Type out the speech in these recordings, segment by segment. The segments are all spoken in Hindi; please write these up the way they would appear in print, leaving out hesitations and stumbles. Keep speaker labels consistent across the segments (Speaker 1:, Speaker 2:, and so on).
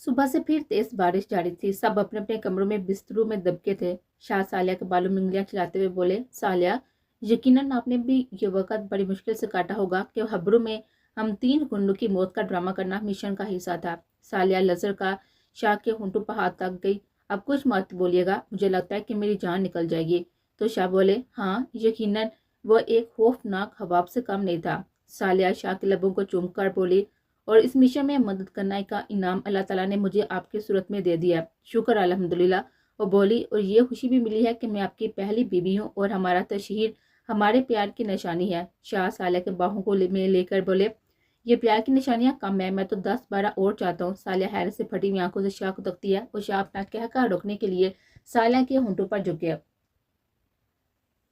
Speaker 1: सुबह से फिर तेज बारिश जारी थी। सब अपने अपने कमरों में बिस्तरों में दबके थे। शाह सालिया के बालों में उंगलियां चलाते हुए बोले, सालिया, यकीनन आपने भी ये वक्त बड़ी मुश्किल से काटा होगा कि हब्रू में हम 3 गुंडों की मौत का ड्रामा करना मिशन का हिस्सा था। सालिया लजर का शाह के होंठों पर हाथ तक गई। अब कुछ मत बोलिएगा, मुझे लगता है कि मेरी जान निकल जाएगी। तो शाह बोले, हाँ यकीनन। वह एक खौफनाक हवाब से कम नहीं था। सालिया शाह के लबों को चूम कर बोली, और इस मिशन में मदद करने का इनाम अल्लाह ताला ने मुझे आपकी सूरत में दे दिया। शुक्र अल्हम्दुलिल्लाह। और बोली, और ये खुशी भी मिली है कि मैं आपकी पहली बीवी हूँ और हमारा तशहीर हमारे प्यार की निशानी है। शाह सालिया के बाहों को में लेकर बोले, ये प्यार की निशानियां कम है, मैं तो 10-12 और चाहता हूँ। सालिया हैरत से फटी हुई आंखों से शाह को तकती है और शाह अपना कहका रोकने के लिए सालिया के होंठों पर झुक गया।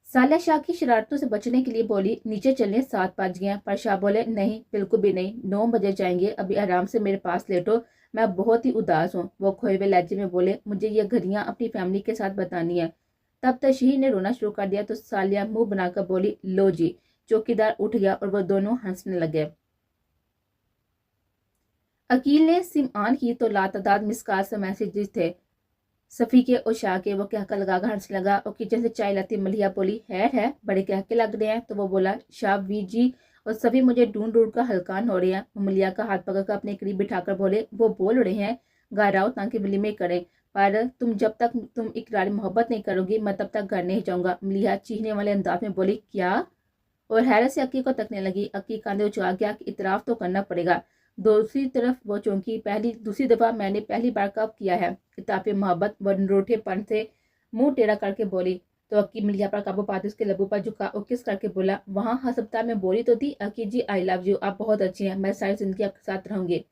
Speaker 1: सालिया शाह की शरारतों से बचने के लिए बोली, नीचे चलने 7 बज गए। पर शाह बोले, नहीं बिल्कुल भी नहीं, 9 बजे जाएंगे। अभी आराम से मेरे पास लेटो, मैं बहुत ही उदास हूँ। वो खोए हुए लहजे में बोले, मुझे ये घड़ियां अपनी फैमिली के साथ बतानी है। तब तशहीर ने रोना शुरू कर दिया तो सालिया मुंह बनाकर बोली, लो जी। चौकीदार उठ गया और वो दोनों हंसने लगे। अकील ने सिम ऑन की तो लातादाद मिसकाल से मैसेजेस थे सफ़ी के और शाह के। वो कहकर लगाकर हंसने लगा और किचन से चाय लाती मलिया बोली, है बड़े कहके लग रहे हैं। तो वो बोला, शाह वीर जी और सफ़ी मुझे ढूंढ ढूंढ कर हलकान हो रहे हैं। मलिया का हाथ पकड़कर अपने करीब बिठाकर बोले, वो बोल रहे हैं घर आओ ताकि वलीमे करें, पर जब तक तुम इकरार मोहब्बत नहीं करोगी मैं तब तक घर नहीं जाऊंगा। मलिया चीखने वाले अंदाज में बोली, क्या? और हैरत से अक्की को तकने लगी। अक्की कांधे उछाल गया कि इतराफ तो करना पड़ेगा। दूसरी तरफ वो चौंकी। दूसरी दफा मैंने पहली बार कब किया है? किताब मोहब्बत व नरोठेपन से मुंह टेढ़ा करके बोली। तो अक्की मिलिया पर काबू पाते उसके लबों पर झुका और किस करके बोला, वहां अस्पताल में बोली तो थी, अक्की जी आई लव यू, आप बहुत अच्छी हैं, मैं सारी जिंदगी आपके साथ रहूंगी।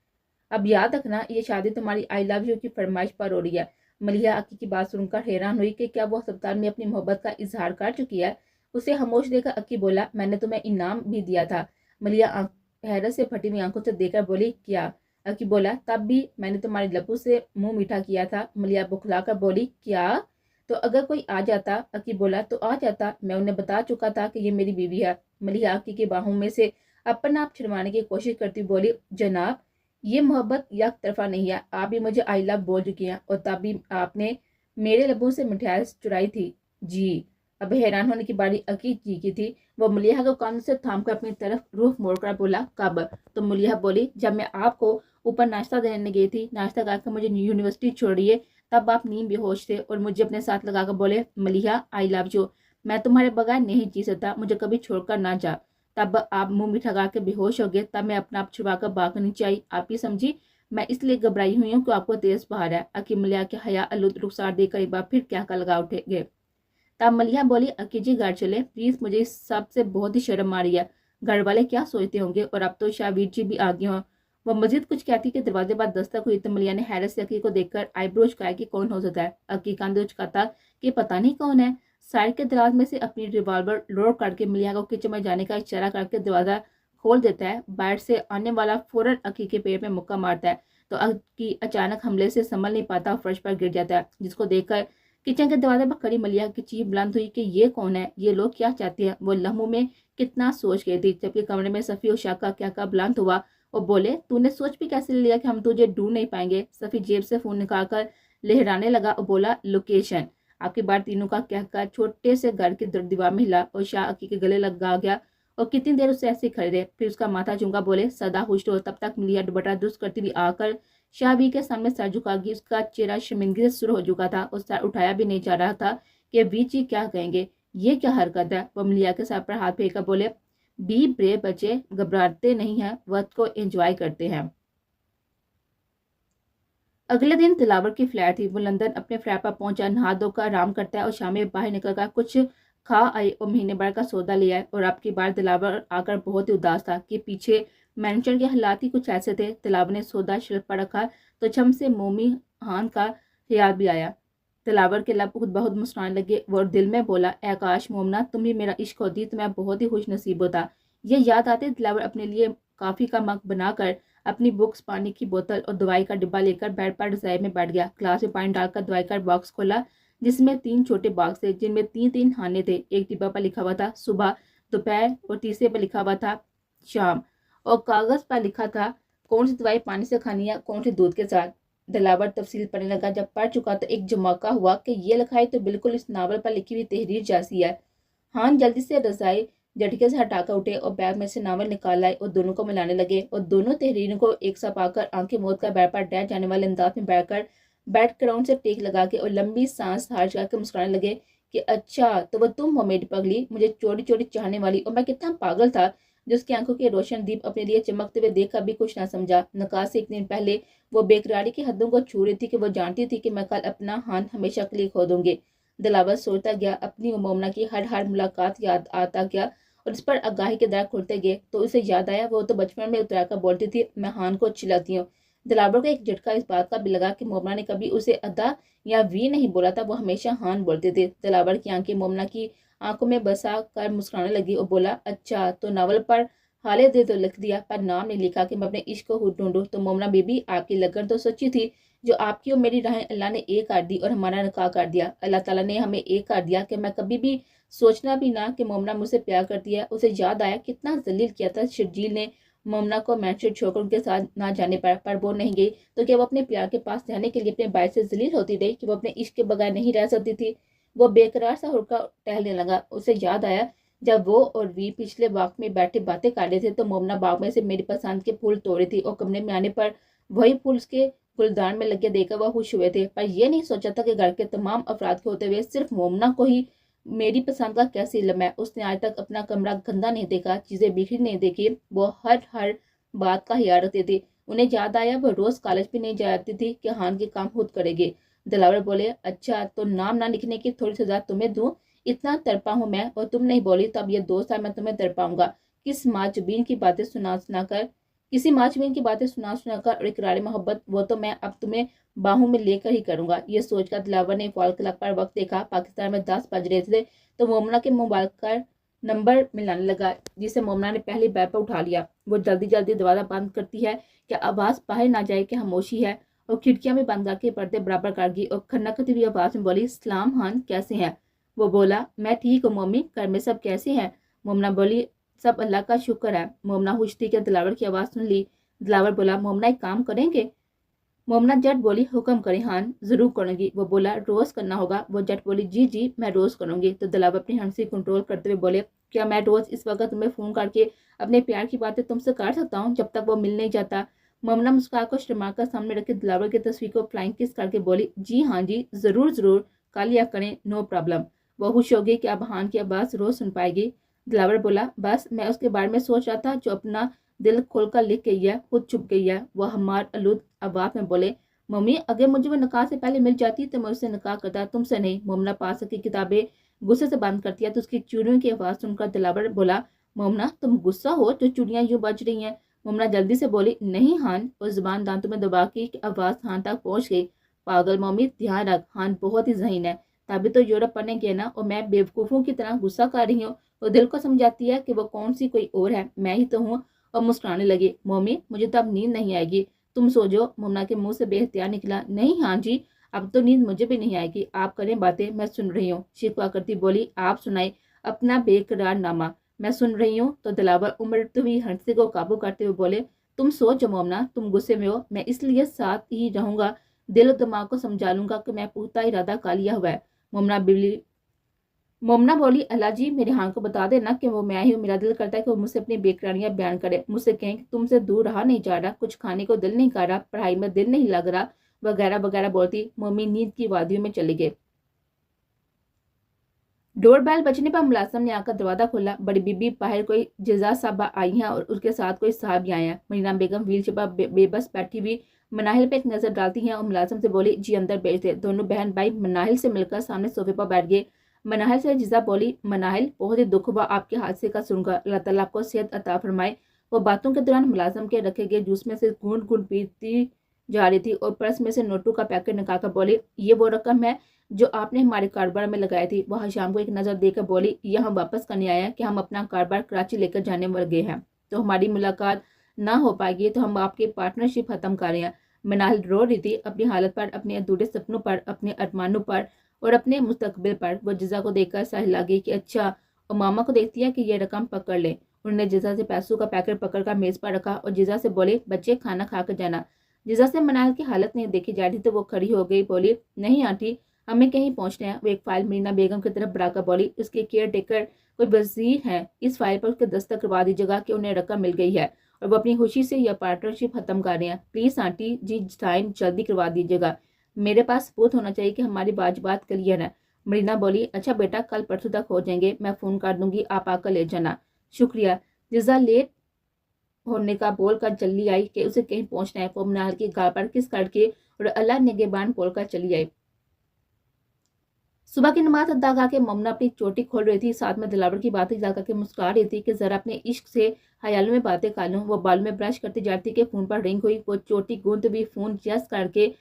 Speaker 1: अब याद रखना ये शादी तुम्हारी आई लव यू की फरमाइश पर हो रही है। मलिया अक्की की बात सुनकर हैरान हुई कि क्या वो अस्पताल में अपनी मोहब्बत का इजहार कर चुकी है। उसे खामोश देखकर अक्की बोला, मैंने तुम्हें इनाम भी दिया था। मलिया हैरत से फटी हुई आंखों से देखकर बोली, क्या? अक्की बोला, तब भी मैंने तुम्हारे लबों से मुंह मीठा किया था। मलिया बुखला कर बोली, क्या? तो अगर कोई आ जाता? अक्की बोला, तो आ जाता, मैं उन्हें बता चुका था कि ये मेरी बीवी है। मलिया अक्की की बाहों में से अपना आप छिड़वाने की कोशिश करती बोली, जनाब ये मोहब्बत एक तरफा नहीं है, आप भी मुझे आई लव बोल चुकी हैं और तब भी आपने मेरे लबों से मिठाई चुराई थी। जी। अब हैरान होने की बारी अकीक जी की थी। वो मुलिया को कान से थाम कर अपनी तरफ रुख मोड़कर बोला, कब? तो मुलिया बोली, जब मैं आपको ऊपर नाश्ता देने गई थी, नाश्ता करके मुझे यूनिवर्सिटी छोड़िए, तब आप नींद बेहोश थे और मुझे अपने साथ लगाकर बोले, मलिया आई लव यू, मैं तुम्हारे बगैर नहीं जी सकता, मुझे कभी छोड़कर ना जा। तब आप मुंह मीठा गा के बेहोश हो गए। तब मैं अपना आप छुड़ाकर भागनी चाहिए, आप ही समझी। मैं इसलिए घबराई हुई हूँ कि आपको तेज बहार है। अकी मलिया के हया आलूद रुखसार देकर एक बार फिर क्या का लगा उठे गए। तब मलिया बोली, अकी जी घर चले प्लीज, मुझे इस सब से बहुत ही शर्म आ रही है। घर वाले क्या सोचते होंगे, और अब तो शाहवीर जी भी आ गए हों। वह मजीद कुछ कहती कि दरवाजे बाद दस्तक हुई तो मलिया ने हैरत से अकी को देखकर आईब्रो उचकाया कि कौन हो सकता है। अकी कांधे उचकाता कि पता नहीं कौन है। साइड के दराज में से अपनी रिवॉल्वर लोड करके मलिया को किचन में जाने का इशारा करके दरवाजा खोल देता है। बाहर से आने वाला फौरन अकी के पेट में मुक्का मारता है तो अकी अचानक हमले से संभल नहीं पाता, फर्श पर गिर जाता है, जिसको देखकर किचन के दरवाजे पर खड़ी मलिया की चीख बुलंद हुई कि ये कौन है, ये लोग क्या चाहते हैं। वो लम्हों में कितना सोच गई थी जबकि कमरे में सफ़ी और शाह का क्या बुलंद हुआ और बोले, तूने सोच भी कैसे लिया कि हम तुझे ढूंढ नहीं पाएंगे। सफ़ी जेब से फोन निकालकर लहराने लगा और बोला, लोकेशन। आपकी बार तीनों का कहकर छोटे से घर के दीवार में हिला और शाह अकी के गले लगा गया और कितनी देर उससे ऐसे खड़े रहे। फिर उसका माथा चूंगा बोले, सदा खुश रहो। तब तक मलिया दुपट्टा दुरुस्त करती हुई आकर शाहवी के सामने सर झुका गई। उसका चेहरा शर्मिंदगी से सुर हो चुका था और सर उठाया भी नहीं जा रहा था कि वी जी क्या कहेंगे, ये क्या हरकत है। वो मलिया के सर पर हाथ फेंक कर बोले, बी ब्रेव बच्चे, घबराते नहीं है, वक्त को एंजॉय करते हैं। अगले दिन दिलावर की फ्लैट थी। वो लंदन अपने फ्लैट पर पहुंचा, नहा धोकर आराम करता है और शाम में बाहर निकलकर कुछ खा आए और महीने भर का सौदा ले आए। और अब की बार दिलावर आकर बहुत ही उदास था कि पीछे मैनेजर के हालात ही कुछ ऐसे थे। दिलावर ने सौदा शेल्फ पर रखा तो छम से मोमी हान का ख्याल भी आया। दिलावर के लब खुद बहुत मुस्कुराने लगे। वो दिल में बोला, ए काश मोमना तुम ही मेरा इश्क होती तो मैं बहुत ही खुश नसीब होता। ये याद आते दिलावर अपने लिए काफी का मग बनाकर अपनी बुक्स, पानी की बोतल और दवाई का डिब्बा लेकर बेड पर रजाई में बैठ गया। ग्लास में पानी डालकर दवाई का बॉक्स खोला जिसमें 3 छोटे बॉक्स थे जिनमें 3-3 खाने थे। एक डिब्बा पर लिखा हुआ था सुबह, दोपहर और तीसरे पर लिखा हुआ था शाम, और कागज पर लिखा था कौन सी दवाई पानी से खानी है, कौन सी दूध के साथ। दिलावर तफसील पढ़ने लगा। जब पढ़ चुका तो एक जमाका हुआ कि ये लिखाई तो बिल्कुल इस नावल पर लिखी हुई तहरीर जैसी है। हान जल्दी से रजाई झटके से हटाकर उठे और बैग में से नावल निकाल लाए और दोनों को मिलाने लगे और दोनों तहरीरों को एक साथ पाकर आंखें मूंद कर बेड पर डह जाने वाले अंदाज में बैठकर बेड ग्राउंड से टेक लगा के और लंबी सांस हार करके मुस्कुराने लगे कि अच्छा तो वो तुम हो मेरी पगली, मुझे चोरी चोरी चाहने वाली, और मैं कितना पागल था जो उसकी आंखों के रोशन दीप अपने लिए चमकते हुए देखकर भी कुछ ना समझा। निकाह से एक दिन पहले वो बेकरारी की हदों को छू रही थी कि वो जानती थी कि मैं कल अपना हाथ हमेशा के लिए खो दूंगी। दिलावर सोचता गया, अपनी मोमना की हर हर मुलाकात याद आता गया और इस पर आगाही के दर खुलते गए तो उसे याद आया वो तो बचपन में उतरा कर बोलती थी, मैं हान को अच्छी लगती हूँ। दिलावर को एक झटका इस बात का भी लगा कि मोमना ने कभी उसे अदा या वी नहीं बोला था, वो हमेशा हान बोलते थे। दिलावर की आंखें मोमना की आंखों में बसा कर मुस्कुराने लगी और बोला, अच्छा तो नावल पर हाले दे तो लिख दिया पर नाम नहीं लिखा कि मैं अपने इश्क को ढूंढूं। तो मोमना बेबी आपकी लगन तो सच्ची थी, जो आपकी और मेरी राहें अल्लाह ने एक कर दी और हमारा निकाह कर दिया। अल्लाह ताला ने हमें एक कर दिया कि मैं कभी भी सोचना भी ना कि मोमना मुझसे प्यार करती है। उसे याद आया कितना जलील किया था शर्जील ने मोमना को मैनशेड छोड़कर उनके साथ ना जाने पर वो नहीं गई तो क्या वो अपने प्यार के पास जाने के लिए अपने भाई से जलील होती रही कि वो अपने इश्क के बगैर नहीं रह सकती थी। वो बेकरार सा होकर टहलने लगा। उसे याद आया जब वो और वी पिछले बाग में बैठे बातें कर रहे थे तो मोमना बाग में से मेरी पसंद के फूल तोड़े थी और कमरे में आने पर वही फूल उसके फूलदान में लगे देखकर वह खुश हुए थे, पर यह नहीं सोचा था कि घर के तमाम अफराद के होते हुए सिर्फ मोमना को ही मेरी पसंद का कैसे इल्म है। उसने आज तक अपना कमरा गंदा नहीं देखा, चीजें बिखरी नहीं देखी। वो हर हर बात का ख्याल रखते थे। उन्हें याद आया वो रोज कॉलेज भी नहीं जाती थी कि हान के काम खुद करेगी। दिलावर बोले, अच्छा तो नाम ना लिखने की थोड़ी सजा तुम्हें दूं? इतना तड़पा हूं मैं और तुम नहीं बोली तो अब ये 2 साल मैं तुम्हें तड़पाऊंगा। किस माजबीन की बातें सुना सुना कर किसी माजबीन की बातें सुना सुना कर और इकरार मोहब्बत वो तो मैं अब तुम्हें बाहों में लेकर ही करूंगा। ये सोचकर दिलावर ने फॉल क्लॉक पर वक्त देखा। पाकिस्तान में 10 बज रहे थे तो मोमना के मोबाइल का नंबर मिलाने लगा, जिसे मोमना ने पहली बैग पर उठा लिया। वो जल्दी जल्दी दरवाजा बंद करती है कि आवाज बाहर ना जाए कि खामोशी है और खिड़कियां भी बंद करके पर्दे बराबर कर गई और खनकती हुई आवाज में बोली, सलाम हान कैसे हैं? वो बोला, मैं ठीक हूँ मम्मी, घर में सब कैसे हैं? मोमना बोली, सब अल्लाह का शुक्र है। मोमना खुश थी कि दिलावर की आवाज सुन ली। दिलावर बोला, मोमना एक काम करेंगे? मोमना जट बोली, हुक्म करें हान, जरूर करूंगी। वो बोला, रोज करना होगा? वो जट बोली, जी जी मैं रोज करूंगी। तो दिलावर अपनी हंसी कंट्रोल करते हुए बोले, क्या मैं रोज इस वक्त तुम्हें फोन करके अपने प्यार की बातें तुमसे कर सकता हूँ जब तक वो मिल नहीं जाता? मोमना मुस्कुरा को शर्मा कर सामने रखे दिलावर की तस्वीर को फ्लाइंग किस करके बोली, जी हाँ जी जरूर जरूर, कल या करें, नो प्रॉब्लम। वो खुश होगी कि अब हान की आवाज रोज सुन पाएगी। दिलावर बोला, बस मैं उसके बारे में सोच रहा था जो अपना दिल खोलकर लिख गई है, खुद छुप गई है। वह हमार आलूद आवाज में बोले, मम्मी अगर मुझे वो निकाह से पहले मिल जाती तो मैं उससे निकाह करता, तुमसे नहीं। मोमना पास की किताबें गुस्से से बंद करती है तो उसकी चूड़ियों की आवाज सुनकर दिलावर बोला, मोमना तुम गुस्सा हो जो चूड़ियां यूं बज रही हैं? मोमना जल्दी से बोली, नहीं हान। और जुबान दांतों में दबा की आवाज हान तक पहुंच गई। पागल मम्मी, ध्यान रख, हान बहुत ही ज़हीन है। तभी तो यूरोप पढ़ने गया ना और मैं बेवकूफ़ों की तरह गुस्सा कर रही हूँ। वो दिल को समझाती है कि वो कौन सी कोई और है, मैं ही तो हूँ। और मुस्कुराने लगी, मम्मी मुझे तो अब नींद नहीं आएगी, तुम सो जाओ। मोमना के मुंह से बेहतियार निकला, नहीं हाँ जी, अब तो नींद मुझे भी नहीं आएगी, आप करें बातें, मैं सुन रही हूँ। शिकवा करती बोली, आप सुनाए अपना बेकरार नामा, मैं सुन रही हूँ। तो दिलावर उमड़ती हुई हंसी को काबू करते हुए बोले, तुम सो जाओ मोमना, तुम गुस्से में हो, मैं इसलिए साथ ही रहूंगा, दिल और दिमाग को समझा लूंगा कि मैं पुख्ता इरादा कर लिया हुआ है। मोमना बोली, अल्लाह जी मेरे हान को बता देना कि वो मैं ही हूँ। मेरा दिल करता है कि वो मुझसे अपनी बेकरानियां बयान करे, मुझसे कहें कि तुमसे दूर रहा नहीं जा रहा, कुछ खाने को दिल नहीं कर रहा, पढ़ाई में दिल नहीं लग रहा, वगैरह वगैरह बोलती। मम्मी नींद की वादियों में चले गए। डोरबेल बजने पर मुलाजिम ने आकर दरवाजा खोला। बड़ी बीबी बाहर कोई जजा साहबा आई हैं और उसके साथ कोई साहब भी आए हैं। मरीना बेगम व्हील चेयर पर बेबस बैठी हुई मनाहिल पे एक नजर डालती हैं और मुलाजिम से बोली, जी अंदर भेज दे। दोनों बहन भाई मनाहिल से मिलकर सामने सोफे पर बैठ गए। मनाहिल से जिजा बोली, मनाहिल बहुत ही दुख हुआ आपके हादसे का सुनकर, अल्लाह ताला आपको सेहत अता फरमाए। वो बातों के दौरान मुलाजिम के रखे गए जूस में से घूंट घूंट पीती जा रही थी और पर्स में से नोटों का पैकेट निकालकर बोली, ये वो रकम है जो आपने हमारे कारोबार में लगाई थी। वह शाम को एक नजर देकर बोली, यह हम वापस करने आया कि हम अपना कारोबार कराची लेकर जाने लगे हैं, तो हमारी मुलाकात ना हो पाएगी, तो हम आपकी पार्टनरशिप खत्म कर रहे हैं। मनाहिल रो रही थी अपनी हालत पर, अपने अधूरे सपनों पर, अपने अरमानों पर और अपने मुस्तकबिल पर। वो जिजा को देखकर साहिल लगी कि अच्छा, और मामा को देखती है कि ये रकम पकड़ ले। उन्होंने जिजा से पैसों का पैकेट पकड़कर मेज पर रखा और जिजा से बोले, बच्चे खाना खा कर जाना। जिजा से मनाल की हालत नहीं देखी जा रही तो वो खड़ी हो गई, बोली नहीं आंटी, हमें कहीं पहुंचना है। वो एक फाइल मीना बेगम की तरफ बढ़ाकर बोली, उसके केयर टेकर कोई वजीर है, इस फाइल पर उसके दस्तखत करवा दीजिएगा कि उन्हें रकम मिल गई है और वो अपनी खुशी से यह पार्टनरशिप खत्म कर रहे हैं। प्लीज आंटी जी साइन जल्दी करवा दीजिएगा, मेरे पास सबूत होना चाहिए कि हमारी बात क्लियर है। मरीना बोली, अच्छा बेटा, कल परसों तक हो जाएंगे, मैं फोन कर दूंगी, आप आकर ले जाना। शुक्रिया। जिजा लेट होने का बोलकर चली आई कि उसे कहीं पहुंचना है। वो मनाल की गाल पर किस करके और अल्लाह निगहबान बोलकर चली आई। सुबह की नमाज अदा करके ममना अपनी चोटी खोल रही थी, साथ में दिलावर की बातें याद करके मुस्कुरा रही थी कि जरा अपने इश्क से हयालों में बातें कर लूं। वो बालों में ब्रश करती जाती कि फोन पर रिंग हुई। वो चोटी गूंथ भी फोन जस्ट करके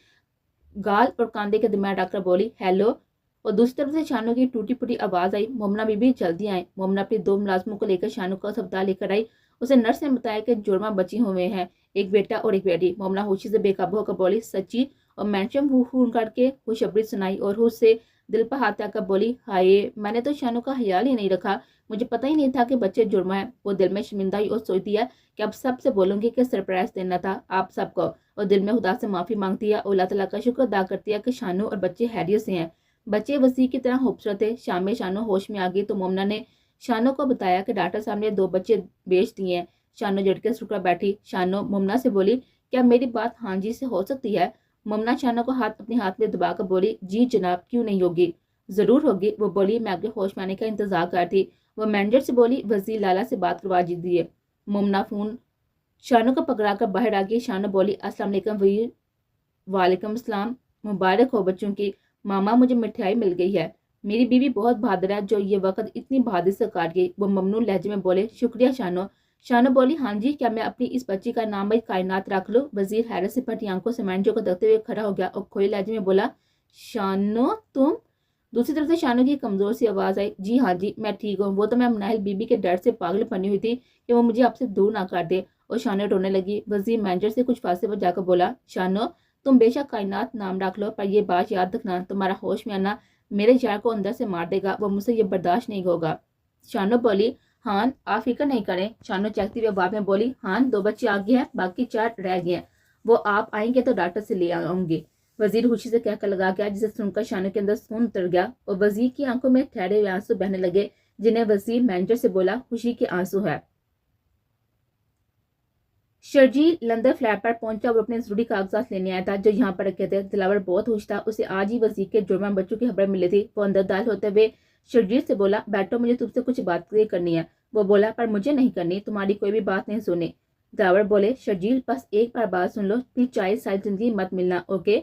Speaker 1: गाल और कांधे के दरमियान रखकर बोली, हेलो। और दूसरी तरफ से शानू की टूटी फूटी आवाज आई, मोमना बीबी जल्दी आए। मोमना अपनी 2 मुलाजमों को लेकर शानू को अस्पताल लेकर आई। उसे नर्स ने बताया कि जुड़वा बच्ची हुए हैं, एक बेटा और एक बेटी। मोमना होशी से बेकाबू होकर बोली, सच्ची? और मैंशम खून करके खुशखबरी सुनाई और उससे दिल पर हाथ रखकर बोली, हाय, मैंने तो शानू का ख्याल ही नहीं रखा, मुझे पता ही नहीं था कि बच्चे जुड़वा है। वो दिल में शर्मिंदा हुई और सोचती है कि अब सबसे बोलूंगी कि सरप्राइज देना था आप सबको, और दिल में खुदा से माफी मांगती है और अल्लाह ताला का शुक्र अदा करती है कि शानू और बच्चे हैरियत से हैं। बच्चे वसी की तरह खूबसूरत थे। शाम में शानू होश में आ गई तो मोमना ने शानू को बताया कि डॉक्टर साहब ने 2 बच्चे बेच दिए हैं। शानू झटके से रुक बैठी। शानू मोमना से बोली, क्या मेरी बात हाँ जी से हो सकती है? मोमना शानू को अपने हाथ में दबाकर बोली, जी जनाब, क्यों नहीं होगी, जरूर होगी। वो बोली, मैं आपके होश में आने का इंतजार कर थी। वो मैनेजर से बोली, वजीर लाला से बात करवा दीजिए। मोमना फोन शानू को पकड़ा कर बाहर आ गई। शानू बोली, अस्सलाम वालेकुम वीर। वालेकुम अस्सलाम, मुबारक हो बच्चों की। मामा, मुझे मिठाई मिल गई है, मेरी बीवी बहुत बहादुर है जो ये वक्त इतनी बहादुरी से काट गई। वो ममनून लहजे में बोले, शुक्रिया शानो। शानो बोली, हाँ जी, क्या मैं अपनी इस बच्ची का नाम भाई कायनात रख लूं? वजीर हैरत से फटी आंखों से मैनेजर को देखते हुए खड़ा हो गया और खोए लहजे में बोला, शानो तुम? दूसरी तरफ से शानो की कमजोर सी आवाज आई, जी हाँ जी, मैं ठीक हूँ। वो तो मैं मनाइल बीबी के डर से पागल बनी हुई थी कि वो मुझे आपसे दूर ना कर दे। और शानो रोने लगी। वजीर मैनेजर से कुछ फासले पर जाकर बोला, शानो, तुम बेशक कायनात नाम रख लो, पर यह बात याद रखना, तुम्हारा होश में आना मेरे यार को अंदर से मार देगा, वो मुझसे ये बर्दाश्त नहीं होगा। शानो बोली, हाँ आप फिक्र नहीं करें। शानो चलती हुई आवाज में बोली, हाँ 2 बच्चे आ गए हैं, बाकी 4 रह गए हैं, वो आप आएंगे तो डॉक्टर से ले आऊंगी। वजीर खुशी से कहकर लगा गया, जिसे सुनकर शानो के अंदर खून उतर गया और वजीर की आंखों में ठहरे हुए आंसू बहने लगे, जिन्हें वजीर मैनेजर से बोला, खुशी के आंसू है। शर्जील लंदन फ्लैट पर पहुंचा और अपने जरूरी कागजात लेने आया था जो यहाँ पर रखे थे। दिलावर बहुत खुश था, उसे आज ही वजीर के जुर्मा बच्चों की खबर मिली थी। वो अंदर दाखिल होते हुए शर्जील से बोला, बैठो, मुझे तुमसे कुछ बात करनी है। वो बोला, पर मुझे नहीं करनी, तुम्हारी कोई भी बात नहीं सुनी। दिलावर बोले, शर्जील बस एक बार बात सुन लो, फिर चाहे सारी जिंदगी मत मिलना, ओके?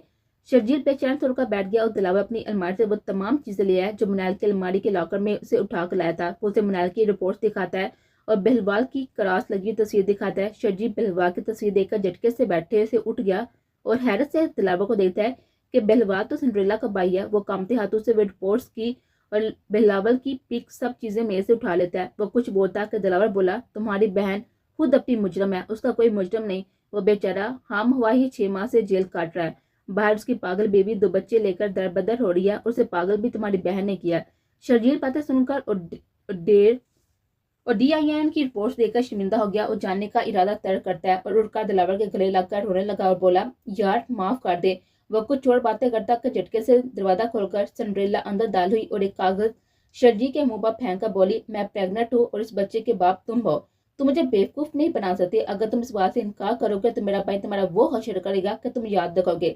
Speaker 1: शर्जील बेचैन से उठकर बैठ गया और दिलावर अपनी अलमारी से वो तमाम चीजें ले आया जो मनाल की अलमारी के लॉकर में उसे उठा कर लाया था। वो उसे मनाल की रिपोर्ट दिखाता है और बहलवाल की क्रास लगी तस्वीर दिखाता है। शर्जील बहलवाल की तस्वीर देखकर झटके से बैठे से उठ गया और हैरत से दिलावर को देखता है कि बहलवाल तो सिंड्रेला का भाई है। वो कांपते हाथों से वे रिपोर्ट्स की और बहलावल की पिक सब चीजें मेरे से उठा लेता है। वो कुछ बोलता कि दिलावर बोला, तुम्हारी बहन खुद अपनी मुजरम है, उसका कोई मुजरम नहीं। वो बेचारा हम हुआ ही 6 माह से जेल काट रहा है। बाहर उसकी पागल बेबी 2 बच्चे लेकर दर बदर हो रही है और उसे पागल भी तुम्हारी बहन ने किया। शर्जील बातें सुनकर और DIN की रिपोर्ट देखकर शर्मिंदा हो गया और जानने का इरादा तर्क करता है और उड़कर दिलावर के गले लगकर रोने लगा और बोला, यार माफ कर दे। वह कुछ और बातें करता कि झटके से दरवाजा खोलकर सिंड्रेला अंदर दाल हुई और एक कागज शर्जी के मुंह पर फेंक कर बोली, मैं प्रेग्नेंट हूँ और इस बच्चे के बाप तुम हो। तुम मुझे बेवकूफ नहीं बना सकते। अगर तुम इस बात से इनकार करोगे तो मेरा भाई तुम्हारा वो हशर करेगा कि तुम याद रखोगे।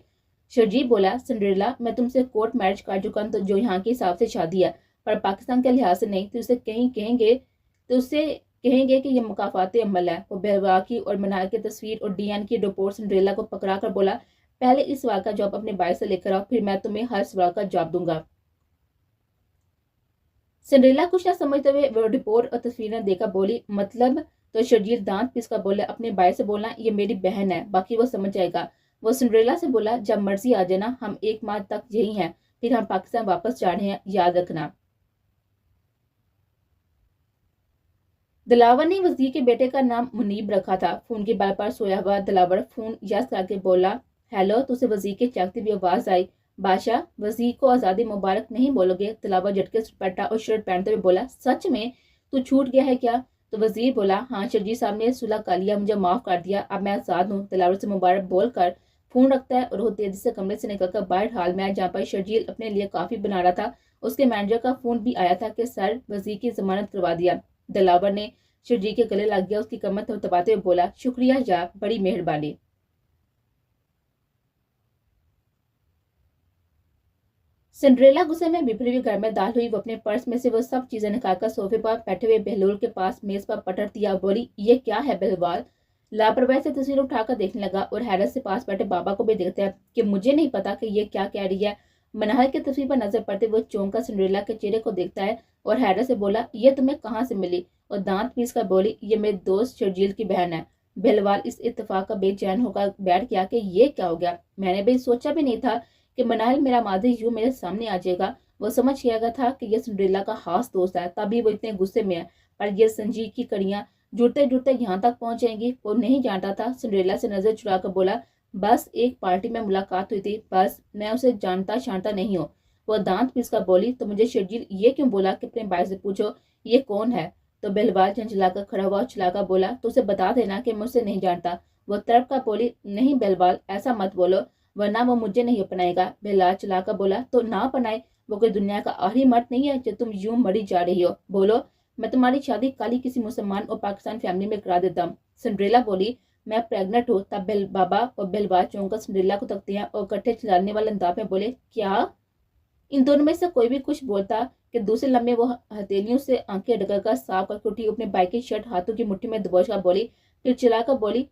Speaker 1: शर्जी बोला, सिंड्रेला, मैं तुमसे कोर्ट मैरिज कर चुका हूं, तो जो यहाँ के हिसाब से शादी है, पर पाकिस्तान के लिहाज से नहीं। तो उसे कहेंगे कि यह मुकाफाती अमल है। वो बहवा की और मनाल की तस्वीर और DN की रिपोर्ट सिंड्रेला को पकड़ा कर बोला, पहले इस सवाल का जवाब अपने भाई से लेकर आओ, फिर मैं तुम्हें हर सवाल का जवाब दूंगा। सिंड्रेला कुछ न समझते हुए वो रिपोर्ट और तस्वीरें देखकर बोली, मतलब? तो शर्जील दांत पिसकर बोले, अपने भाई से बोलना ये मेरी बहन है, बाकी वो समझ जाएगा। वो सिंड्रेला से बोला, जब मर्जी आ जाना, हम 1 माह तक यही हैं, फिर हम पाकिस्तान वापस जा रहे हैं, याद रखना। दिलावर ने वजीर के बेटे का नाम मुनीब रखा था। फोन के बार पर सोया हुआ दिलावर फोन यस करके बोला, हेलो। तो उसे वजीर के चकती हुई आवाज आई, बादशाह, वजीर को आजादी मुबारक नहीं बोलोगे? दिलावर झटके से पट्टा और शर्ट पहनते हुए बोला, सच में तू छूट गया है क्या? तो वजीर बोला, हाँ शर्जी साहब ने सुलह कर लिया, मुझे माफ कर दिया, अब मैं आजाद हूँ। दिलावर से मुबारक बोलकर फोन रखता है और वो तेजी से कमरे से निकलकर बाहर हाल में आया जहाँ पर शर्जील अपने लिए कॉफी बना रहा था। उसके मैनेजर का फोन भी आया था कि सर वजीर की जमानत करवा दिया। दिलावर ने शर्जील के गले लग गया, उसकी कमर थपथपाते हुए बोला, शुक्रिया या बड़ी मेहरबानी। सिंड्रेला गुस्से में बिखरी हुई घर में दाखिल हुई। वो अपने पर्स में से वो सब चीजें निकालकर सोफे पर बैठे हुए बहलोल के पास मेज पर पटक दिया। बोली, ये क्या है बहलवाल? लापरवाही से तस्वीर उठाकर देखने लगा और हैरत से पास बैठे बाबा को भी देखता है कि मुझे नहीं पता कि ये क्या कह रही है। मनहर की तस्वीर पर नजर पड़ते वो चौंक कर सिंड्रेला के चेहरे को देखता है और हैरत से बोला, ये तुम्हें कहाँ से मिली? और दांत पीस कर बोली, ये मेरे दोस्त शर्जील की बहन है। बहलवाल इस इत्तेफाक का बेचैन होकर बैठ गया कि ये क्या हो गया। मैंने भी सोचा भी नहीं था कि मनाहिल मेरा मादी यूं मेरे सामने आ जाएगा। वो समझ गया था कि यह सिंड्रेला का खास दोस्त है, तभी वो इतने गुस्से में है। पर यह संजीव की कड़ियां जुड़ते जुड़ते यहाँ तक पहुंच जाएंगी, वो नहीं जानता था। सिंड्रेला से नजर चुराकर बोला, बस एक पार्टी में मुलाकात हुई थी, बस, मैं उसे जानता शानता नहीं हूँ। वो दांत पीसकर बोली, तो मुझे शर्जील ये क्यों बोला कि अपने भाई से पूछो ये कौन है? तो बहलवाल झंझलाकर खड़ा हुआ चिल्लाकर बोला, तो उसे बता देना कि मैं उसे नहीं जानता। वो तड़प कर बोली, नहीं बहलवाल, ऐसा मत बोलो, वरना वो मुझे नहीं अपनाएगा। बहलाल चलाकर बोला, तो ना अपनाए, वो कोई दुनिया का आखिरी मर्द नहीं है जो तुम यूं मरी जा रही हो। बोलो, मैं तुम्हारी शादी काली किसी मुसलमान और पाकिस्तान फैमिली में करा देता हूँ। सिंड्रेला बोली, मैं प्रेग्नेंट हूँ। तब बाबा और बहलवाल चौंक सिंड्रेला को तकते हैं और कट्ठे चिल्लाने वाले अंदाज में बोले, क्या? इन दोनों में से कोई भी कुछ बोलता कि दूसरे लम्हे वो हथेलियों से आंखें ढककर साफ करके उठी, अपने भाई की शर्ट हाथों की मुट्ठी में दबोचकर बोली, फिर चिल्लाकर बोली,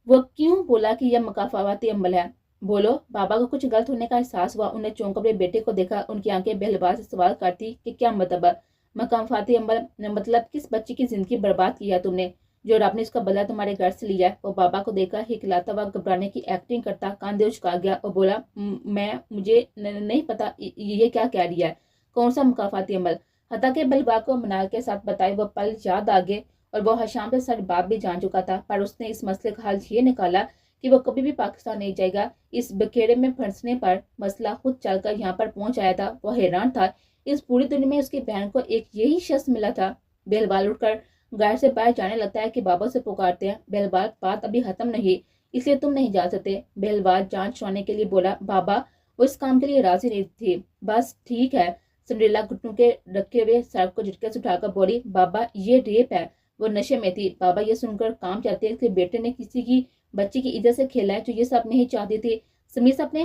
Speaker 1: वो क्यों बोला कि यह मकाफावाती अमल है? बोलो। बाबा को कुछ गलत होने का एहसास हुआ। उन्हें चौंक अपने बेटे को देखा। उनकी आंखें बेलबाज से सवाल करती कि क्या मतलब है मकाफाती अमल? मतलब किस बच्ची की जिंदगी बर्बाद की है तुमने, जो रब ने उसका बदला तुम्हारे घर से लिया है? वो बाबा को देखकर हिकलाता हुआ घबराने की एक्टिंग करता कांधे उचका गया और बोला, मुझे नहीं पता ये क्या कह रही है, कौन सा मकाफाती अमल? हता के बलबा को मनाल के साथ बताए वो पल याद आ गए और वो हशाम से सच बाप भी जान चुका था। पर उसने इस मसले का हल ये निकाला कि वो कभी भी पाकिस्तान नहीं जाएगा। इस बखेड़े में फंसने पर मसला खुद चलकर यहाँ पर पहुंच आया था। वो हैरान था, इस पूरी दुनिया में उसकी बहन को एक यही शख्स मिला था। बेलबाल उठकर घर से बाहर जाने लगता है कि बाबा से पुकारते हैं, बेलबाल, बात अभी खत्म नहीं, इसलिए तुम नहीं जा सकते। बेलबाल जान छुड़ाने के लिए बोला, बाबा, वो इस काम के लिए राजी नहीं थी। बस ठीक है। सिंड्रेला घुटनों के रखे हुए सड़क को झटके से उठाकर बोली, बाबा, ये रेप है। वो नशे में थी। बाबा ये सुनकर काम चाहते हैं कि बेटे ने किसी की बच्ची की इज्जत से खेला है, जो ये सब नहीं चाहती थी। समीस अपने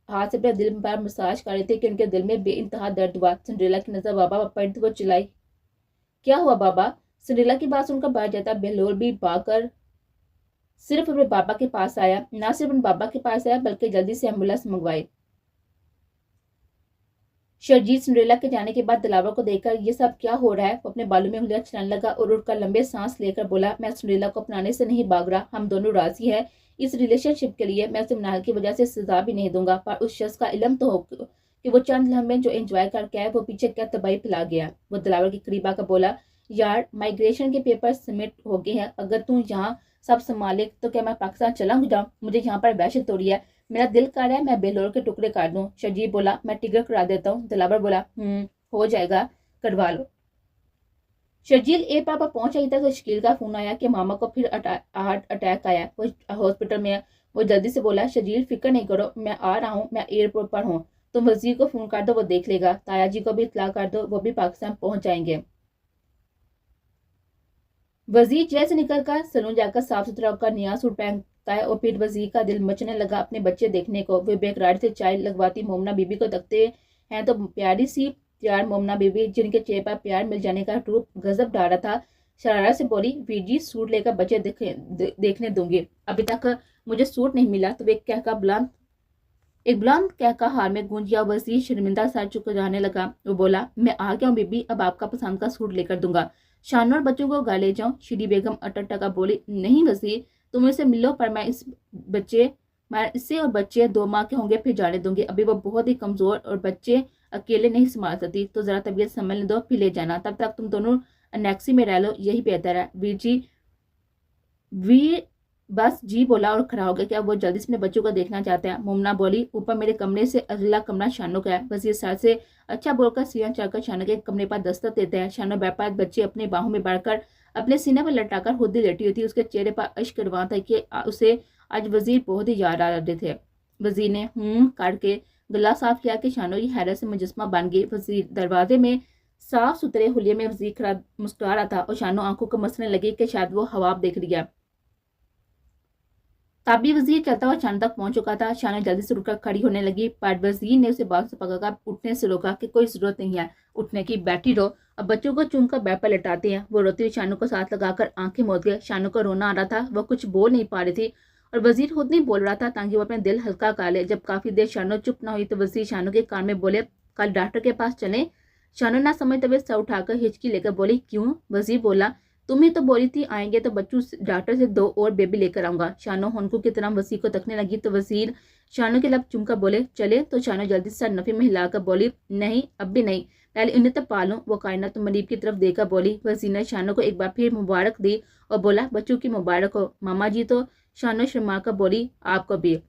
Speaker 1: हाथ से अपने दिल पर मसाज कर रहे थे कि उनके दिल में बेइंतहा दर्द हुआ। सिंड्रेला की नजर बाबा पर पड़ी तो वो चिल्लाई, क्या हुआ बाबा? सिंड्रेला की बात सुनकर बाहर जाता बेलोर भी भागकर सिर्फ अपने बाबा के पास आया। ना सिर्फ अपने बाबा के पास आया बल्कि जल्दी से एम्बुलेंस मंगवाई। शर्जील सिंड्रेला के जाने के बाद दिलावर को देखकर ये सब क्या हो रहा है, वो अपने बालों में उंगलियां चलाने लगा और उठकर लंबे सांस लेकर बोला, मैं सिंड्रेला को अपनाने से नहीं भाग रहा, हम दोनों राजी हैं इस रिलेशनशिप के लिए। मैं उसे मनाल की वजह से सजा भी नहीं दूंगा, पर उस शख्स का इल्म तो हो कि वो चंद लम्हे जो एंजॉय करके आए वो पीछे क्या तबाही फैला गया। वो दिलावर की करीब आकर बोला, यार, माइग्रेशन के पेपर सबमिट हो गए हैं, अगर तू यहाँ सब संभाले तो क्या मैं पाकिस्तान चला जाऊँ? मुझे यहाँ पर वहशत हो रही है, मेरा दिल कर रहा है मैं बेलोर के टुकड़े काट दूं। शर्जील बोला, मैं टिगर करा देता हूँ। दिलावर बोला, हो जाएगा, करवा लो। शर्जील ए पापा पहुंच आई तक तो शकील का फोन आया कि मामा को फिर हार्ट अटैक आया, वो हॉस्पिटल में है। वो जल्दी से बोला, शर्जील फिक्र नहीं करो, मैं आ रहा हूँ, मैं एयरपोर्ट पर हूँ, तुम वजीर को फोन कर दो, वो देख लेगा। ताया जी को भी इतला कर दो, वो भी पाकिस्तान पहुंच जाएंगे। वजीर जैसे निकलकर सलून जाकर साफ सुथरा होकर नया सूट पहनता है और फिर वजीर का दिल मचने लगा अपने बच्चे देखने को। वे बेकरार से चाय लगवाती मोमना बीबी को तकते हैं तो प्यारी सी प्यार मोमना बीबी, जिनके चेहरे पर प्यार मिल जाने का रूप गजब डाला था, शरारत से बोली, वीर जी सूट लेकर बच्चे देखने दूंगी, अभी तक मुझे सूट नहीं मिला। तो वे एक बुलंद कहकर हार में गूंज गया। वजीर शर्मिंदा सर चुक जाने लगा। वो बोला, मैं आ गया हूँ बीबी, अब आपका पसंद का सूट लेकर दूंगा, शानू और बच्चों को घर ले जाऊं। श्री बेगम अटक टका बोली, नहीं वजीर, तुम इसे मिलो, पर मैं इससे और बच्चे 2 माह के होंगे फिर जाने दूंगी, अभी वो बहुत ही कमजोर और बच्चे अकेले नहीं संभाल सकती, तो जरा तबीयत संभलने दो फिर ले जाना, तब तक तुम दोनों अनेक्सी में रह लो, यही बेहतर है। वीर बस जी बोला और खड़ा हो गया। क्या वो जल्दी से अपने बच्चों को देखना चाहते हैं? मुमना बोली, ऊपर मेरे कमरे से अगला कमरा शानू का है। वजीर सर से अच्छा बोलकर सियां चढ़कर शानू के कमरे पर दस्तक देते हैं। शानू व्यापार बच्चे अपने बाहों में बढ़कर अपने सीने पर लटाकर खुद ही लेटी होती, उसके चेहरे पर अश्क रवां था कि उसे आज वजीर बहुत ही याद आ रहे थे। वजीर ने करके गला साफ किया कि शानो की हैरत से मुजस्मा बन गई। वजीर दरवाजे में साफ सुथरे हुलिये में वजीर खड़ा मुस्कुरा रहा था और शानो आंखों को मसने लगी कि शायद वो हवाब देख लिया। तभी वजीर चलता हुआ शानो तक पहुंच चुका था। शानो जल्दी से उठकर खड़ी होने लगी, पर वजीर ने उसे बात से पकड़कर उठने से रोका कि कोई जरूरत नहीं है उठने की, बैठी रहो। अब बच्चों को चूमकर बेड पर लेटाते हैं। वो रोती हुई शानो को साथ लगाकर आंखें मूंद गए। शानो को रोना आ रहा था, वो कुछ बोल नहीं पा रही थी और वजीर खुद नहीं बोल रहा था ताकि वो अपने दिल हल्का कर ले। जब काफी देर शानो चुप ना हुई तो वजीर शानो के कान में बोले, कल डॉक्टर के पास चले। शानो ना समझते हुए सर उठाकर हिचकी लेकर बोली, क्यों? वजीर बोला, तुम ही तो बोली थी आएंगे तो बच्चों डॉक्टर से 2 और बेबी लेकर आऊंगा। शानो हनकू की तरह वसीर को तकने लगी तो वजीर शानो के लब चुमकर बोले, चले। तो शानो जल्दी से नफी में हिलाकर बोली, नहीं अब भी नहीं, पहले उन्हें तो पालो। वो कायनात मरीब की तरफ देखकर बोली। वजीर ने शानो को एक बार फिर मुबारक दी और बोला, बच्चों की मुबारक हो मामा जी। तो शानो शर्मा कर बोली, आपको भी।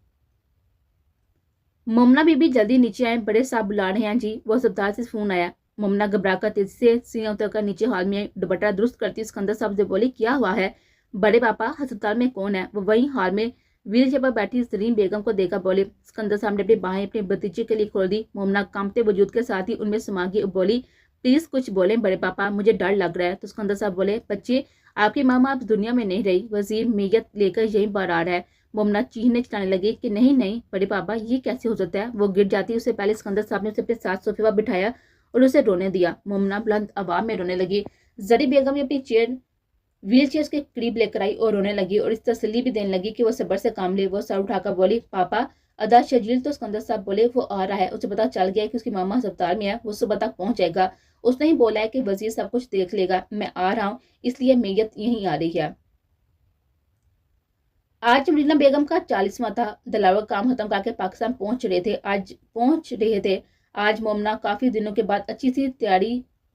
Speaker 1: मोमना बीबी जल्दी नीचे आए, बड़े साहब बुला रहे हैं जी। वो अस्पताल से फोन आया। मोमना घबराकर तेजी से सीढ़ियां उतरकर नीचे हॉल में दुपट्टा दुरुस्त करती सिकंदर साहब से बोली, क्या हुआ है? बड़े पापा अस्पताल में कौन है? वो वही हॉल में व्हील चेयर पर बैठी जरीन बेगम को देखकर बोले। सिकंदर साहब ने अपनी बाहें अपने भतीजे के लिए खोल दी। मोमना कांपते वजूद के साथ ही उनमें समा गई और बोली, प्लीज कुछ बोले बड़े पापा, मुझे डर लग रहा है। तो सिकंदर साहब बोले, बच्चे आपकी मामा अब दुनिया में नहीं रही, वजीर मैयत लेकर यहीं पर आ रहा है। मोमना चीखने चिल्लाने लगी कि नहीं नहीं बड़े पापा, ये कैसे हो सकता है? वो गिर जाती उससे पहले सिकंदर साहब ने उसे अपने साथ सोफे पर बिठाया और उसे रोने दिया। मोमना बुलंद आवाज में रोने लगी। जरी बेगम ने अपनी चेयर व्हील चेयर के करीब लेकर आई और रोने लगी और इस तसल्ली भी देने लगी कि वो सब्र से काम ले। वो सर उठाकर बोली, पापा अदा शजील। तो सिकंदर साहब बोले, वो आ रहा है, उसे पता चल गया है कि उसकी मामा अस्पताल में है, वो सुबह तक पहुंच जाएगा। उसने ही बोला है कि वजीर सब कुछ देख लेगा, मैं आ रहा हूँ, इसलिए मैयत यहीं आ रही है। आज मरीना बेगम का 40वां था। दिलावर काम खत्म करके पाकिस्तान पहुंच रहे थे। आज मोमना काफी दिनों के बाद अच्छी सी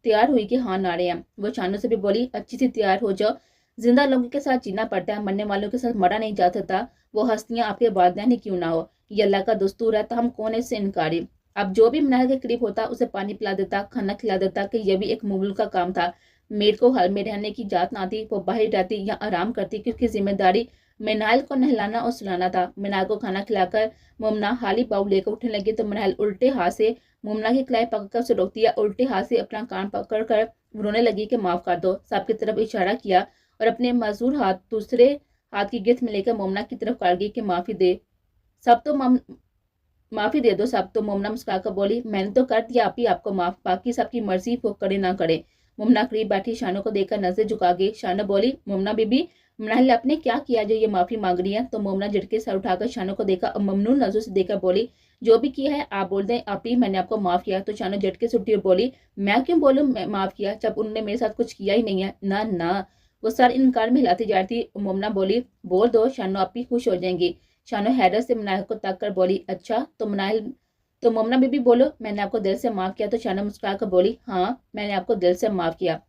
Speaker 1: तैयार हुई कि हाँ नारे हैं। वो शानों से भी बोली, अच्छी सी तैयार हो जाओ, जिंदा लोगों के साथ जीना पड़ता है, मरने वालों के साथ मरा नहीं जा सकता। वो हस्तियां आपके वालिदैन ही क्यों ना हो, ये अल्लाह का दस्तूर है, तो हम कौन है इससे इनकारी। अब जो भी मनाल के करीब होता उसे पानी पिला देता, खाना खिला देता कि यह भी एक मुमल का काम था। मेड को हल में रहने की जात ना थी, वो बाहर रहती या आराम करती क्योंकि जिम्मेदारी मिनाइल को नहलाना और सुलाना था। मिनाइल को खाना खिलाकर मुमना हाली बाऊ लेकर उठने लगी तो मिनाइल उल्टे हाथ से मुमना की कलाई पकड़कर उसे रोकती है, उल्टे हाथ से अपना कान पकड़कर रोने लगी कि माफ कर दो। सबकी तरफ इशारा किया और अपने मजदूर हाथ दूसरे हाथ की गिरफ्त में लेकर मुमना की तरफ कर गई कि माफी दे दो सब। तो मुमना मुस्कुराकर बोली, मैंने तो कर दिया आप ही आपको माफ, बाकी सबकी मर्जी, वो करे ना करे। मुमना करीब बैठी शानो को देखकर नजर झुका गई। शानो बोली, मुमना बीबी मनाहिल आपने क्या किया जो ये माफी मांग रही है? तो मोमना झटके सर उठाकर शानो को देखा और ममनून नजरों से देखकर बोली, जो भी किया है आप बोल दें आप ही, मैंने आपको माफ किया। तो शानो झटके से उठी और बोली, मैं क्यों बोलूं मैं माफ किया जब उन्होंने मेरे साथ कुछ किया ही नहीं है? ना ना। वो सर इनकार में हिलाती जा रही थी। मोमना बोली, बोल दो शानो, आप ही खुश हो जाएंगी। शानो हैरत से मनाहिल को तक कर बोली, अच्छा तो मोमना बीबी बोलो, मैंने आपको दिल से माफ किया। तो शानो मुस्कुरा कर बोली, हाँ मैंने आपको दिल से माफ किया।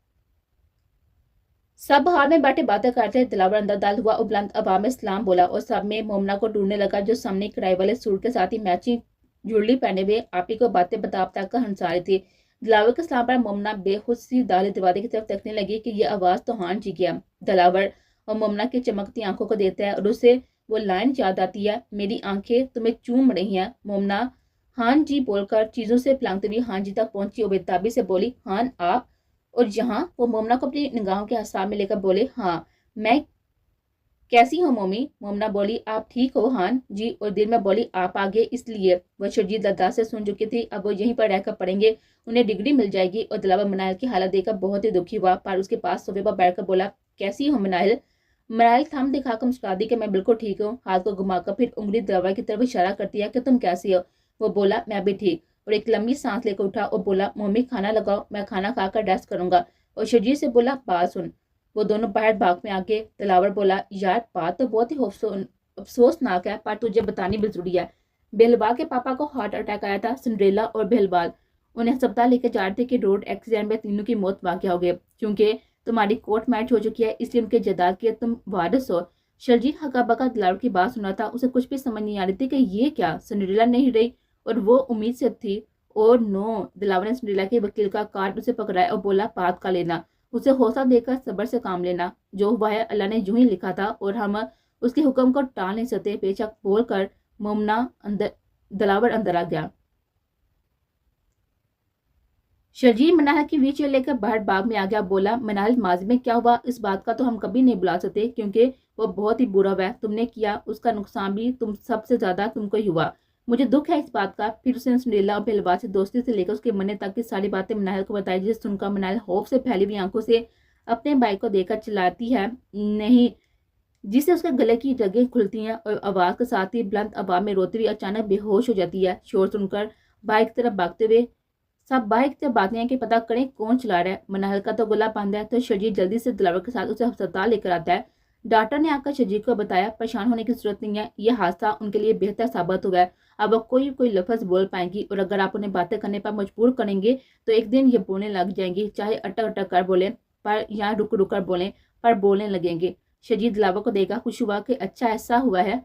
Speaker 1: सब हार में बैठे बातें करते दिलावर अंदर दाल हुआ और बुलंद आवाज में सलाम बोला और सब में मोमना को ढूंढने लगा जो सामने किराए वाले सूट के साथ ही मैचिंग ज्वेलरी पहने हुए आप ही को बातें बता कर हंसा रही थी। दिलावर के सलाम पर मोमना बेखुद सी दाल दरवाजे की तरफ तकने लगी कि यह आवाज तो हान जी गया। दिलावर और मोमना की चमकती आंखों को देखता है और उसे वो लाइन याद आती है, मेरी आंखें तुम्हें चूम रही हैं। मोमना हान जी बोलकर चीजों से फलांगते हुए हान जी तक पहुंची और बेताबी से बोली, हान आप? और जहां वो मोमना को अपनी निगाहों के हिसाब में लेकर बोले, हाँ मैं कैसी हूँ मोमी? मोमना बोली, आप ठीक हो हान जी? और दिल में बोली, आप आगे इसलिए। वह शर्जील लद्दाख से सुन चुकी थी, अब वो यहीं पर रहकर पढ़ेंगे, उन्हें डिग्री मिल जाएगी। और दिलावर मनाइल की हालत देखकर बहुत ही दुखी हुआ, पर उसके पास सोफे पर बैठकर बोला, कैसी हो मनाइल? मनाइल थम दिखाकर मुस्कुरा दी कि मैं बिल्कुल ठीक हूँ। हाथ को घुमाकर फिर उंगली दिलावर की तरफ इशारा करती है कि तुम कैसी हो? वो बोला, मैं भी ठीक। और एक लंबी सांस लेकर उठा और बोला, मम्मी खाना लगाओ, मैं खाना खाकर रेस्ट करूंगा। और शर्जील से बोला, बात सुन। वो दोनों बाहर भाग में आके दिलावर बोला, यार बात तो बहुत ही अफसोसनाक है, पर तुझे बतानी भी जरूरी है। बेहलवाल के पापा को हार्ट अटैक आया था। सिंड्रेला और बेहलवाल उन्हें अस्पताल लेकर जा रहे थे कि रोड एक्सीडेंट में तीनों की मौत वाकई हो गई। क्योंकि तुम्हारी कोर्ट मैच हो चुकी है इसलिए उनके जायदाद की तुम वारिस हो। शर्जील हका बका दिलावर की बात सुना था, उसे कुछ भी समझ नहीं आ रही थी कि ये क्या। सिंड्रेला नहीं रही और वो उम्मीद से थी। और नो, दिलावर ने सिंड्रेला के वकील का कार्ड उसे पकड़ाया और बोला, बात का लेना, उसे हौसला देकर सब्र से काम लेना, जो हुआ है अल्लाह ने यूं ही लिखा था और हम उसके हुक्म को टाल नहीं सकते। बेशक बोलकर मोमना दिलावर अंदर आ गया। शर्जील मनाहल की व्हीलचेयर लेकर बाहर बाग में आ गया। बोला, मनाहल माजी में क्या हुआ इस बात का तो हम कभी नहीं बुला सकते, क्योंकि वो बहुत ही बुरा हुआ है। तुमने किया उसका नुकसान भी तुम सबसे ज्यादा तुमको ही हुआ। मुझे दुख है इस बात का। फिर उसने सुनीला और पहलवान से दोस्ती से लेकर उसके मरने तक की सारी बातें मनाहल को बताई, जिसे सुनकर मनाहल खौफ से फैली हुई आंखों से अपने भाई को देखकर चिल्लाती है नहीं, जिससे उसके गले की रगें खुलती हैं और आवाज के साथ ही बुलंद आवाज में रोती हुई अचानक बेहोश हो जाती है। शोर सुनकर भाई की तरफ भागते हुए सब भाई की तरफ भागते हैं कि पता करें कौन चला रहा है। मनाहल का तो गला बंद है, तो शर्जील जल्दी से दिलावर के साथ उसे अस्पताल लेकर आता है। डॉक्टर ने आकर शर्जील को बताया, परेशान होने की जरूरत नहीं है, यह हादसा उनके लिए बेहतर साबित हुआ है। अब वो कोई लफ्ज बोल पाएंगी, और अगर आप उन्हें बातें करने पर मजबूर करेंगे तो एक दिन ये बोलने लग जाएंगी, चाहे अटक अटक कर बोले पर यहाँ रुक रुक कर बोलें पर बोलने लगेंगे। शर्जील दिलावर को देखा खुश हुआ कि अच्छा ऐसा हुआ है।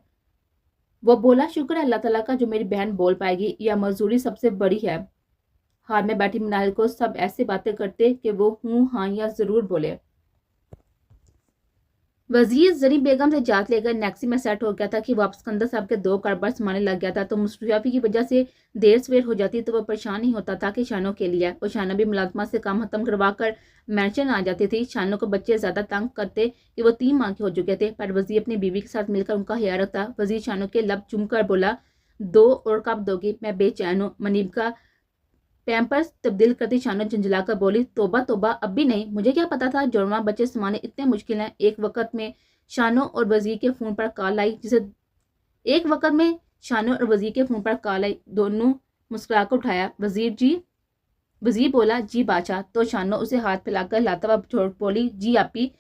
Speaker 1: वो बोला, शुक्र है अल्लाह ताला का जो मेरी बहन बोल पाएगी, यह मजदूरी सबसे बड़ी है। हार में बैठी मनाहल को सब ऐसे बातें करते कि वो हूँ हाँ या जरूर बोले। वजीर जरी बेगम से जात लेकर नेक्सी में सेट हो गया था कि वापस कंदर साहब के 2 कारोबार संभालने लग गया था। तो मुस्तफी की वजह से देर सवेर हो जाती तो वह परेशान नहीं होता था कि शानों के लिए। और शाना भी मुलाजमा से काम खत्म करवा कर मैंशन आ जाती थी। शानों को बच्चे ज्यादा तंग करते कि वो 3 माह के हो चुके थे, पर वजीर अपनी बीवी के साथ मिलकर उनका ख्याल रखता। वजीर शानों के लब चुम कर बोला, 2 और कब दोगी, मैं बेचैन हूँ। मनीब का पैम्पर्स तब्दील करती शानो झंझला कर बोली, तोबा तोबा, अब भी नहीं, मुझे क्या पता था जुड़वा बच्चे संभालने इतने मुश्किल हैं। एक वक्त में शानो और वजीर के फोन पर कॉल आई, दोनों मुस्कुरा कर उठाया। वजीर जी। वजीर बोला, जी बादशाह। तो शानो उसे हाथ फैलाकर लाता हुआ छोड़ बोली, जी आपी।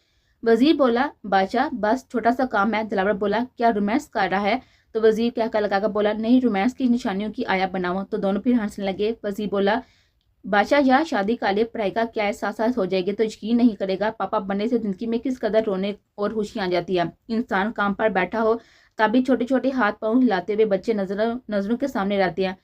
Speaker 1: वजीर बोला, बादशाह बस छोटा सा काम है। दिलावर बोला, क्या रोमांस कर रहा है? तो वजीर क्या कर लगाकर बोला, नहीं, रोमांस की निशानियों की आया बनाओ। तो दोनों फिर हंसने लगे। वजीर बोला, बादशाह यार शादी का लिए पढ़ाई का क्या एहसास हो जाएगी तो यकीन नहीं करेगा, पापा बनने से जिंदगी में किस कदर रोने और खुशियां आ जाती है। इंसान काम पर बैठा हो तभी छोटे छोटे हाथ पांव हिलाते हुए बच्चे नजरों के सामने रहते हैं।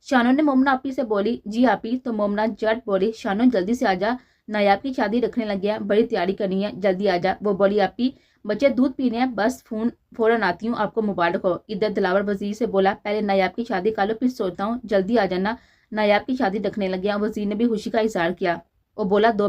Speaker 1: शानो ने मोमना आपी से बोली, जी आपी। तो मोमना जट बोली, शानो जल्दी से आजा, नायाब की शादी रखने लगे हैं, बड़ी तैयारी करनी है, जल्दी आजा। वो बोली, आपी बच्चे दूध पी रहे हैं, बस फौरन आती हूँ, आपको मुबारक हो। इधर दिलावर वजीर से बोला, पहले नायाब की शादी कर लो, फिर सोचता हूँ, जल्दी आ जाना, नायाब की शादी रखने लगे हैं। वजीर ने भी खुशी का इजहार किया और बोला, 2